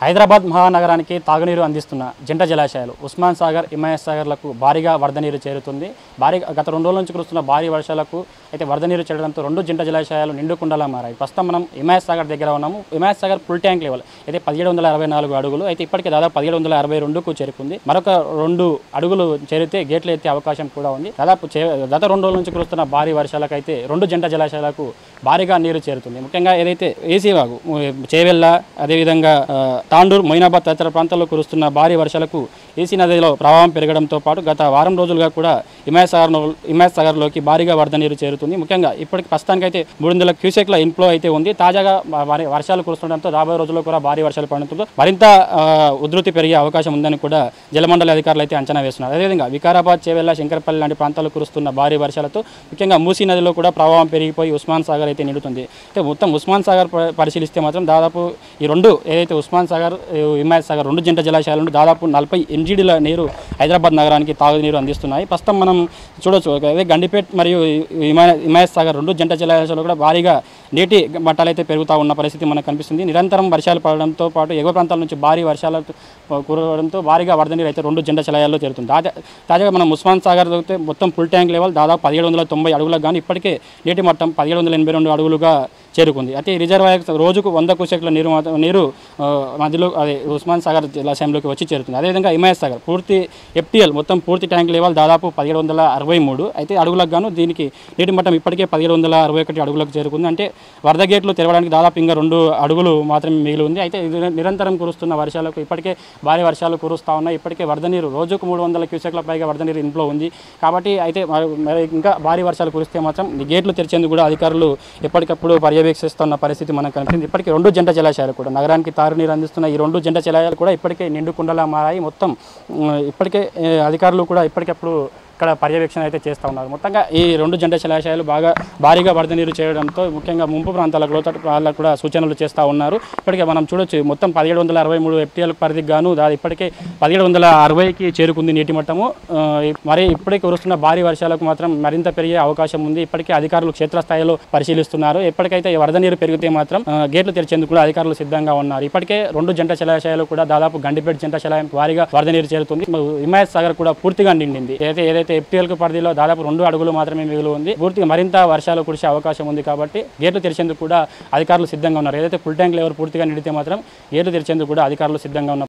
హైదరాబాద్ మహానగరానికి తాగునీరు అందిస్తున్న జంట జలాశయాలు ఉస్మాన్ సాగర్, హిమాయత్ సాగర్లకు భారీగా వరద నీరు చేరుతుంది. గత 2 రోజుల నుంచి కురుస్తున్న భారీ వర్షాలకు అయితే వరద నీరు చేరడంతో 2 జంట జలాశయాలు నిండుకుండలా మారాయి. ప్రస్తుతం మనం హిమాయత్ సాగర్ దగ్గర ఉన్నాము. Himayat Sagar full tank level అయితే 1764 అడుగులు అయితే ఇప్పటికే దాదాపు 1762కు చేరుకుంది. మరొక 2 అడుగులు చేరితే గేట్లు ఎత్తే అవకాశం కూడా ఉంది. దాదాపు గత 2 రోజుల నుంచి కురుస్తున్న భారీ వర్షాలకు అయితే 2 జంట జలాశయాలకు భారీగా నీరు చేరుతుంది. ముఖ్యంగా ఏదైతే ఏసీ వాగు, చేవెళ్ళ, అదేవిధంగా తాండూర్, మొయినాబాద్ తదితర ప్రాంతాల్లో కురుస్తున్న భారీ వర్షాలకు ఏసీ నదిలో ప్రవాహం పెరగడంతో పాటు గత వారం రోజులుగా కూడా హిమాయత్ సాగర్లోకి భారీగా వరద నీరు చేరుతుంది. ముఖ్యంగా ఇప్పటికి ప్రస్తుతానికైతే 300 క్యూసెక్ల ఇన్ఫ్లో అయితే ఉంది. తాజాగా వర్షాలు కురుస్తుండడంతో రాబోయే రోజుల్లో కూడా భారీ వర్షాలు పడడంతో మరింత ఉధృతి పెరిగే అవకాశం ఉందని కూడా జలమండలి అధికారులు అయితే అంచనా వేస్తున్నారు. అదేవిధంగా వికారాబాద్, చేవెళ్ళ, శంకరపల్లి లాంటి ప్రాంతాల్లో కురుస్తున్న భారీ వర్షాలతో ముఖ్యంగా మూసీ నదిలో కూడా ప్రవాహం పెరిగిపోయి ఉస్మాన్ సాగర్ అయితే నిండుతుంది. అయితే మొత్తం ఉస్మాన్ సాగర్ పరిశీలిస్తే మాత్రం దాదాపు ఈ 2 ఏదైతే ఉస్మాన్ సాగర్, హిమాయత్ సాగర్ 2 జంట జలాశయాల నుండి దాదాపు 40 ఎంజీడీల నీరు హైదరాబాద్ నగరానికి తాగునీరు అందిస్తున్నాయి. ప్రస్తుతం మనం చూడొచ్చు, అదే గండిపేట్ మరియు హిమాయత్ సాగర్ 2 జంట జలాశయాలు కూడా భారీగా నీటి మట్టాలు అయితే పెరుగుతూ ఉన్న పరిస్థితి మనకు కనిపిస్తుంది. నిరంతరం వర్షాలు పడడంతో పాటు ఎగువ ప్రాంతాల నుంచి భారీ వర్షాలు కురవడంతో భారీగా వరద నీరు అయితే 2 జంట జలాశయాల్లో చేరుతుంది. తాజాగా మనం ఉస్మాన్ సాగర్ అయితే మొత్తం ఫుల్ ట్యాంక్ లెవెల్ దాదాపు 1790 అడుగులకు కానీ ఇప్పటికే నీటి మట్టం 1782 అడుగులుగా చేరుకుంది. అయితే ఈ రిజర్వాయర్ రోజుకు 100 క్యూసెక్ల నీరు మధ్యలో అదే ఉస్మాన్ సాగర్ జలాశయంలోకి వచ్చి చేరుతుంది. అదేవిధంగా హిమాయత్ సాగర్ పూర్తి FTL మొత్తం పూర్తి ట్యాంక్ లెవెల్ దాదాపు 1763 అయితే అడుగులకు గాను దీనికి నీటి మట్టం ఇప్పటికే 1761 అడుగులకు చేరుకుంది. అంటే వరద గేట్లు తెరవడానికి దాదాపు ఇంకా 2 అడుగులు మాత్రమే మిగిలి ఉంది. అయితే నిరంతరం కురుస్తున్న వర్షాలకు ఇప్పటికే భారీ వర్షాలు కురుస్తూ ఉన్నాయి. ఇప్పటికే వరద నీరు రోజుకు 300 క్యూసెక్ల పైగా వరద నీరు ఇంట్లో ఉంది. కాబట్టి అయితే ఇంకా భారీ వర్షాలు కురిస్తే మాత్రం గేట్లు తెరిచేందుకు కూడా అధికారులు ఎప్పటికప్పుడు పర్యవేక్షిస్తున్న పరిస్థితి మనకు కనిపిస్తుంది. ఇప్పటికే 2 జంట జలాశయాలు కూడా నగరానికి తాగునీరు అందిస్తున్న ఈ 2 జంట జలాశయాలు కూడా ఇప్పటికే నిండుకుండలా మారాయి. మొత్తం ఇప్పటికే అధికారులు కూడా ఇప్పటికప్పుడు ఇక్కడ పర్యవేక్షణ అయితే చేస్తూ ఉన్నారు. మొత్తంగా ఈ 2 జంట జలాశయాలు భారీగా వరద నీరు చేయడంతో ముఖ్యంగా ముంపు ప్రాంతాలకు, లోతట్టు ప్రాంతాలకు కూడా సూచనలు చేస్తూ ఉన్నారు. ఇప్పటికే మనం చూడొచ్చు, మొత్తం 1763 FTL పరిధికి గాను ఇప్పటికే 1760కి చేరుకుంది నీటి మట్టము. మరి ఇప్పటికే కురుస్తున్న భారీ వర్షాలకు మాత్రం మరింత పెరిగే అవకాశం ఉంది. ఇప్పటికే అధికారులు క్షేత్రస్థాయిలో పరిశీలిస్తున్నారు. ఎప్పటికైతే వరద నీరు పెరిగితే మాత్రం గేట్లు తెరిచేందుకు కూడా అధికారులు సిద్ధంగా ఉన్నారు. ఇప్పటికే 2 జంట జలాశయాలు కూడా దాదాపు గండిపేట జంట జలాశయానికి భారీగా వరద నీరు చేరుతుంది. హిమాయత్ సాగర్ కూడా పూర్తిగా నిండింది. ఏదైతే FTL పరిధిలో దాదాపు 2 అడుగులు మాత్రమే మిగిలి ఉంది. పూర్తిగా మరింత వర్షాలు కురిసే అవకాశం ఉంది. కాబట్టి గేట్లు తెరిచేందుకు కూడా అధికారులు సిద్ధంగా ఉన్నారు. ఏదైతే ఫుల్ ట్యాంక్ లెవెల్ పూర్తిగా నిండితే మాత్రం గేట్లు తెరిచేందుకు కూడా అధికారులు సిద్ధంగా ఉన్నారు.